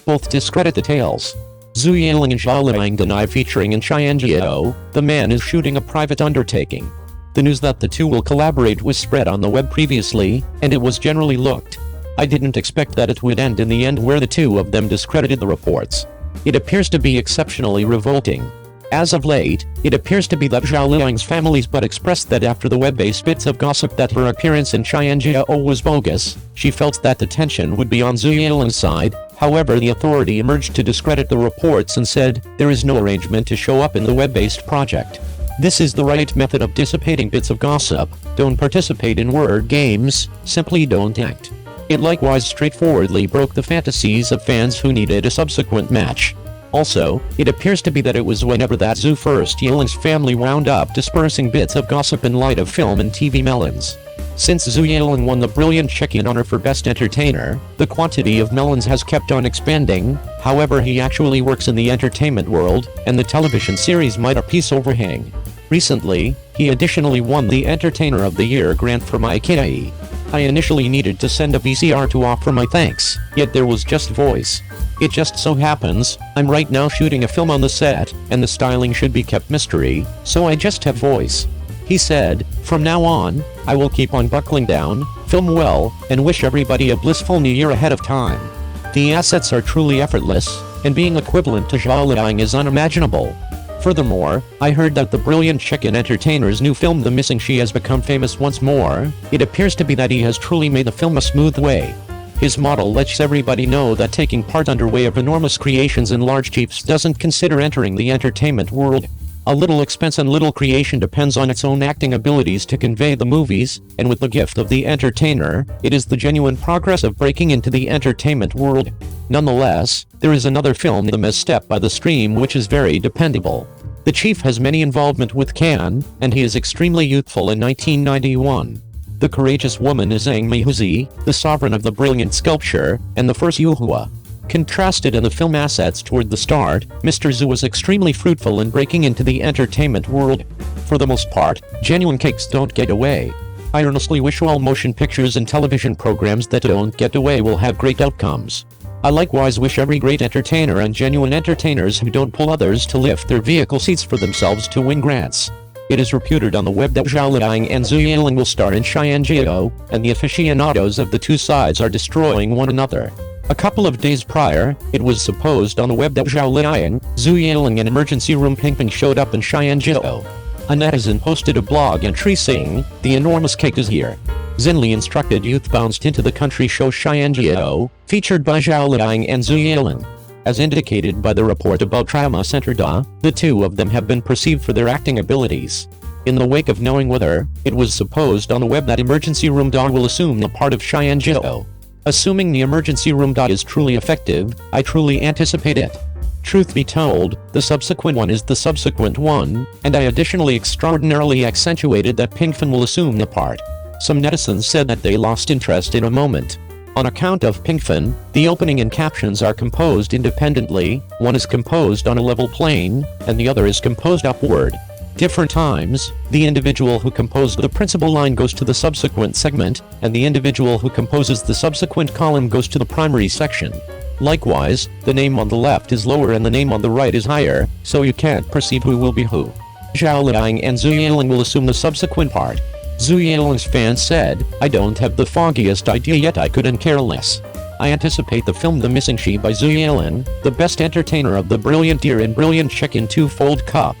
both discredit the tales. Zhu Yiling and Zhao Liying deny featuring in Tianjiao. The man is shooting a private undertaking. The news that the two will collaborate was spread on the web previously, and it was generally looked. I didn't expect that it would end in the end where the two of them discredited the reports. It appears to be exceptionally revolting. As of late, it appears to be that Zhao Liying's family's but expressed that after the web-based bits of gossip that her appearance in Tianjiao was bogus, she felt that the tension would be on Zhu Yiling's side. However, the authority emerged to discredit the reports and said, there is no arrangement to show up in the web-based project. This is the right method of dissipating bits of gossip. Don't participate in word games, simply don't act. It likewise straightforwardly broke the fantasies of fans who needed a subsequent match. Also, it appears to be that it was whenever that Zhu first Yiling's family wound up dispersing bits of gossip in light of film and TV melons. Since Zhu Yiling won the brilliant check-in honor for Best Entertainer, the quantity of melons has kept on expanding. However, he actually works in the entertainment world, and the television series might a piece overhang. Recently, he additionally won the Entertainer of the Year grant for My Kiai. I initially needed to send a VCR to offer my thanks, yet there was just voice. It just so happens, I'm right now shooting a film on the set, and the styling should be kept mystery, so I just have voice. He said, from now on, I will keep on buckling down, film well, and wish everybody a blissful new year ahead of time. The assets are truly effortless, and being equivalent to Zhao Liying is unimaginable. Furthermore, I heard that the brilliant chicken entertainer's new film The Missing She has become famous once more. It appears to be that he has truly made the film a smooth way. His model lets everybody know that taking part underway of enormous creations in large chiefs doesn't consider entering the entertainment world. A little expense and little creation depends on its own acting abilities to convey the movies, and with the gift of the entertainer, it is the genuine progress of breaking into the entertainment world. Nonetheless, there is another film, The Misstep by the Stream, which is very dependable. The chief has many involvement with Can, and he is extremely youthful in 1991. The courageous woman is Zhang Meihuzi, the sovereign of the brilliant sculpture, and the first Yuhua. Contrasted in the film assets toward the start, Mr. Zhu was extremely fruitful in breaking into the entertainment world. For the most part, genuine cakes don't get away. I earnestly wish all motion pictures and television programs that don't get away will have great outcomes. I likewise wish every great entertainer and genuine entertainers who don't pull others to lift their vehicle seats for themselves to win grants. It is reputed on the web that Zhao Liying and Zhu Yiling will star in Tianjiao, and the aficionados of the two sides are destroying one another. A couple of days prior, it was supposed on the web that Zhao Liying, Zhu Yiling and Emergency Room Ping showed up in Tianjiao. A netizen posted a blog entry saying, "The enormous cake is here." Zenly instructed youth bounced into the country show Tianjiao, featured by Zhao Liying and Zhu Yiling. As indicated by the report about Trauma Center Da, the two of them have been perceived for their acting abilities. In the wake of knowing whether, it was supposed on the web that Emergency Room Da will assume the part of Tianjiao. Assuming the Emergency Room Da is truly effective, I truly anticipate it. Truth be told, the subsequent one is the subsequent one, and I additionally extraordinarily accentuated that Pingfan will assume the part. Some netizens said that they lost interest in a moment. On account of Pingfan, the opening and captions are composed independently. One is composed on a level plane, and the other is composed upward. Different times, the individual who composed the principal line goes to the subsequent segment, and the individual who composes the subsequent column goes to the primary section. Likewise, the name on the left is lower and the name on the right is higher, so you can't perceive who will be who. Zhao Liying and Zhu Yiling will assume the subsequent part. Zhu Yiling's fans said, "I don't have the foggiest idea yet, I couldn't care less. I anticipate the film The Missing She by Zhu Yiling, the best entertainer of the brilliant year and brilliant chick in two-fold cup.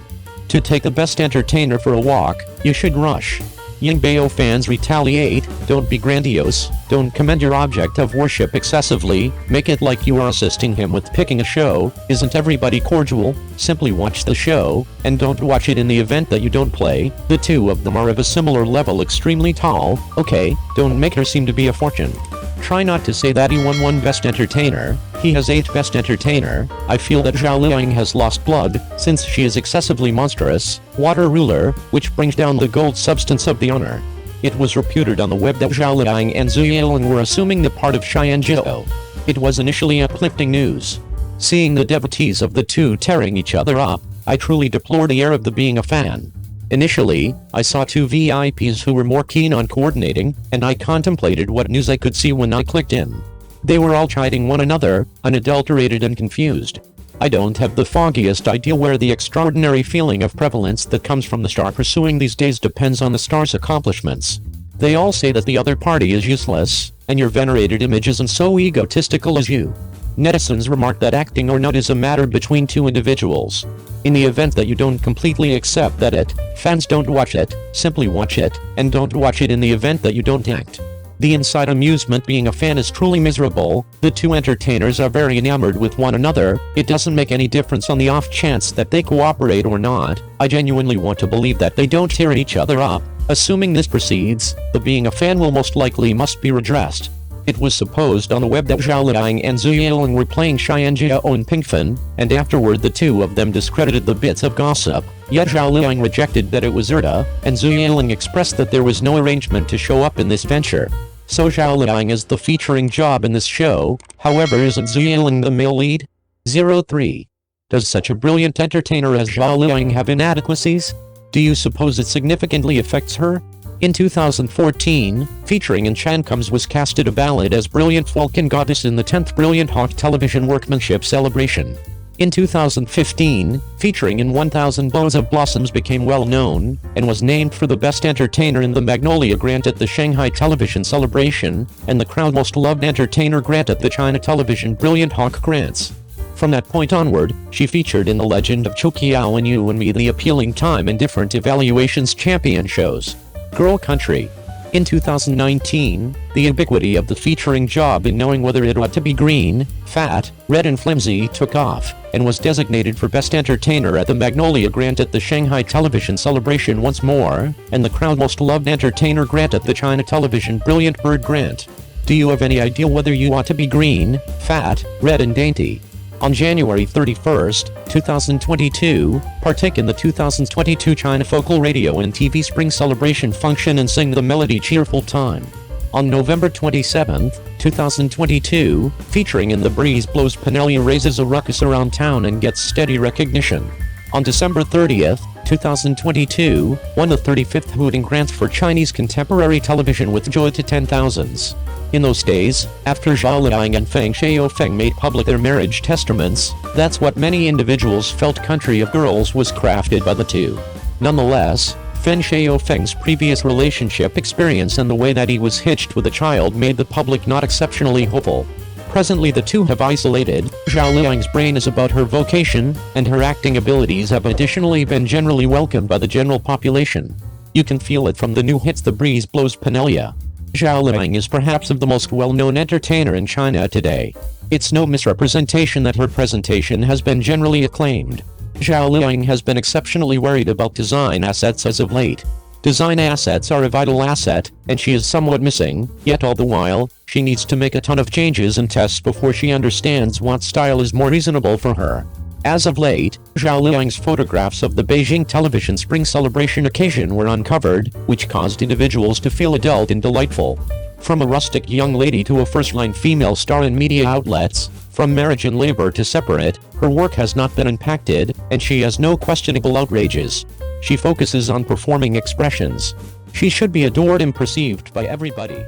To take the best entertainer for a walk, you should rush." Yingbao fans retaliate, "Don't be grandiose, don't commend your object of worship excessively, make it like you are assisting him with picking a show. Isn't everybody cordial? Simply watch the show, and don't watch it in the event that you don't play. The two of them are of a similar level, extremely tall. Okay, don't make her seem to be a fortune. Try not to say that he won one best entertainer. He has 8 best entertainer. I feel that Zhao Liying has lost blood, since she is excessively monstrous. Water ruler, which brings down the gold substance of the honor." It was reputed on the web that Zhao Liying and Zhu Yiling were assuming the part of Tianjiao. It was initially uplifting news. Seeing the devotees of the two tearing each other up, I truly deplore the air of the being a fan. Initially, I saw 2 VIPs who were more keen on coordinating, and I contemplated what news I could see when I clicked in. They were all chiding one another, unadulterated and confused. I don't have the foggiest idea where the extraordinary feeling of prevalence that comes from the star pursuing these days depends on the star's accomplishments. They all say that the other party is useless, and your venerated image isn't so egotistical as you. Netizens remark that acting or not is a matter between two individuals. In the event that you don't completely accept that fans don't watch it, simply watch it, and don't watch it in the event that you don't act. The inside amusement being a fan is truly miserable. The two entertainers are very enamored with one another. It doesn't make any difference on the off chance that they cooperate or not. I genuinely want to believe that they don't tear each other up. Assuming this proceeds, the being a fan will most likely must be redressed. It was supposed on the web that Zhao Liying and Yilong were playing Tianjiao and Pingfan, and afterward the two of them discredited the bits of gossip. Yet Zhao Liying rejected that it was Erda, and Yilong expressed that there was no arrangement to show up in this venture. So Zhao Liying is the featuring job in this show. However, isn't Yilong the male lead? 03. Does such a brilliant entertainer as Zhao Liying have inadequacies? Do you suppose it significantly affects her? In 2014, featuring in Chancums was casted a ballad as Brilliant Falcon Goddess in the 10th Brilliant Hawk Television Workmanship Celebration. In 2015, featuring in 1000 Bows of Blossoms became well known, and was named for the Best Entertainer in the Magnolia Grant at the Shanghai Television Celebration, and the Crowd Most Loved Entertainer Grant at the China Television Brilliant Hawk Grants. From that point onward, she featured in The Legend of Chokiao and You and Me, the appealing time and different evaluations champion shows. Girl Country. In 2019, the ubiquity of the featuring job in knowing whether it ought to be green, fat, red and flimsy took off, and was designated for Best Entertainer at the Magnolia Grant at the Shanghai Television Celebration once more, and the Crowd Most Loved Entertainer Grant at the China Television Brilliant Bird Grant. Do you have any idea whether you ought to be green, fat, red and dainty? On January 31st, 2022, partake in the 2022 China Focal Radio and TV Spring Celebration function and sing the melody Cheerful Time. On November 27th, 2022, featuring in The Breeze Blows, Penelia raises a ruckus around town and gets steady recognition. On December 30th, 2022, won the 35th Hooting Grants for Chinese Contemporary Television with Joy to 10,000s. In those days, after Zhao Liying and Feng Xiaofeng made public their marriage testaments, that's what many individuals felt Country of Girls was crafted by the two. Nonetheless, Feng Xiaofeng's previous relationship experience and the way that he was hitched with a child made the public not exceptionally hopeful. Presently the two have isolated. Zhao Liying's brain is about her vocation, and her acting abilities have additionally been generally welcomed by the general population. You can feel it from the new hits The Breeze Blows, Penelia. Zhao Liying is perhaps of the most well-known entertainer in China today. It's no misrepresentation that her presentation has been generally acclaimed. Zhao Liying has been exceptionally worried about design assets as of late. Design assets are a vital asset, and she is somewhat missing, yet all the while, she needs to make a ton of changes and tests before she understands what style is more reasonable for her. As of late, Zhao Liying's photographs of the Beijing Television Spring Celebration occasion were uncovered, which caused individuals to feel adult and delightful. From a rustic young lady to a first-line female star in media outlets, from marriage and labor to separate, her work has not been impacted, and she has no questionable outrages. She focuses on performing expressions. She should be adored and perceived by everybody.